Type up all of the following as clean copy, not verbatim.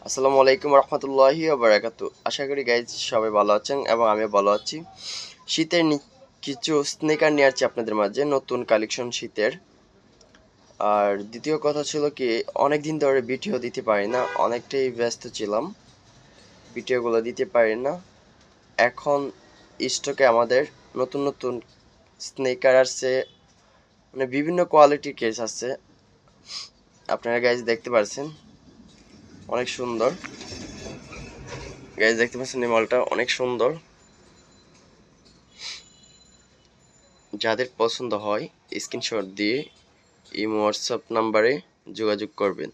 আসসালামু আলাইকুম রহমতুল্লাহি ওয়া বারাকাতু। আশা করি গাইজ সবাই ভালো আছেন এবং আমিও ভালো আছি। শীতের কিছু স্নেকার নিয়ে আসছি আপনাদের মাঝে, নতুন কালেকশন শীতের। আর দ্বিতীয় কথা ছিল কি, অনেক দিন ধরে ভিডিও দিতে পারি না, অনেকটাই ব্যস্ত ছিলাম, ভিডিওগুলো দিতে পারি না। এখন স্টকে আমাদের নতুন নতুন স্নেকার আসছে, মানে বিভিন্ন কোয়ালিটির কেস আছে। আপনারা গাইজ দেখতে পাচ্ছেন, অনেক সুন্দর। গাইজ দেখতে পাচ্ছেন এই মালটা অনেক সুন্দর। যাদের পছন্দ হয় স্ক্রিনশট দিয়ে ইমো হোয়াটসঅ্যাপ নাম্বারে যোগাযোগ করবেন।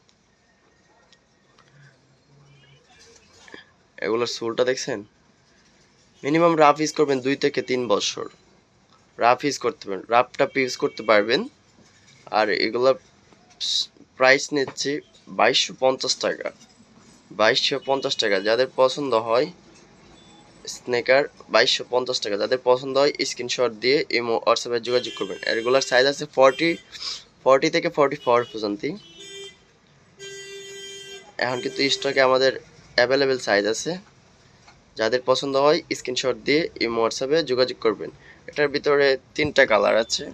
এগুলোর সোলটা দেখছেন, মিনিমাম রাফ ইউজ করবেন 2 থেকে 3 বছর। রাফ ইউজ করতে পারবেন, রাফ টাফ ইউজ করতে পারবেন। আর এগুলোর প্রাইস নিচ্ছি 2250 টাকা। 2250 টাকা। যাদের পছন্দ হয় স্নেকার 2250 টাকা, যাদের পছন্দ হয় স্ক্রিনশট দিয়ে ইমো হোয়াটসঅ্যাপে যোগাযোগ করবেন। এগুলোর সাইজ আছে 40 থেকে 44 পর্যন্ত। এখন কিন্তু স্টকে আমাদের অ্যাভেলেবেল সাইজ আছে। যাদের পছন্দ হয় স্ক্রিনশট দিয়ে ইমো হোয়াটসঅ্যাপে যোগাযোগ করবেন। এটার ভিতরে 3টা কালার আছে,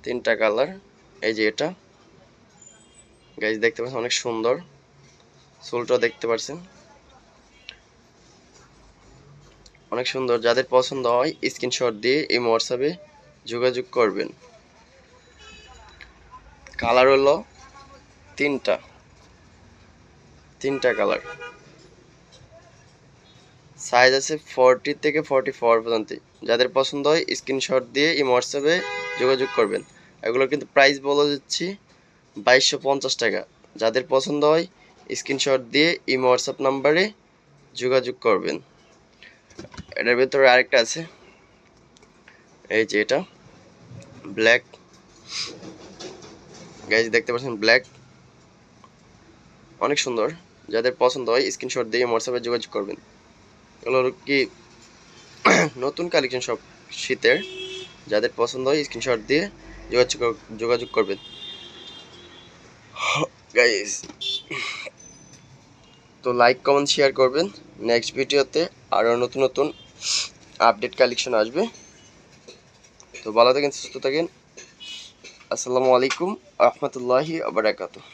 3টা কালার। এই যে এটা গাইজ দেখতে পাচ্ছেন, অনেক সুন্দর। সোলটাও দেখতে পাচ্ছেন অনেক সুন্দর। যাদের পছন্দ হয় স্ক্রিনশট দিয়ে ইমো হোয়াটসঅ্যাপে যোগাযোগ করবেন। কালার হলো 3টা কালার। সাইজ আছে 40 থেকে 44 পর্যন্ত। যাদের পছন্দ হয় স্ক্রিনশট দিয়ে ইমো হোয়াটসঅ্যাপে যোগাযোগ করবেন। এগুলোর কিন্তু প্রাইস বলে দিচ্ছি 2250 টাকা। যাদের পছন্দ হয় স্ক্রিনশট দিয়ে ইমো হোয়াটসঅ্যাপ নাম্বারে যোগাযোগ করবেন। এটার ভেতরে আরেকটা আছে, এই যে এটা ব্ল্যাক। গাইজ দেখতে পাচ্ছেন ব্ল্যাক, অনেক সুন্দর। যাদের পছন্দ হয় স্ক্রিনশট দিয়ে ইমো হোয়াটসঅ্যাপে যোগাযোগ করবেন। এগুলো কি নতুন কালেকশন সব শীতের। যাদের পছন্দ হয় স্ক্রিনশট দিয়ে যোগাযোগ করবেন গাইস। তো লাইক কমেন্ট শেয়ার করবেন। নেক্সট ভিডিওতে আরও নতুন নতুন আপডেট কালেকশন আসবে। তো ভালো থাকেন, সুস্থ থাকেন। আসসালামু আলাইকুম রহমতুল্লাহি ওয়া বারাকাতুহু।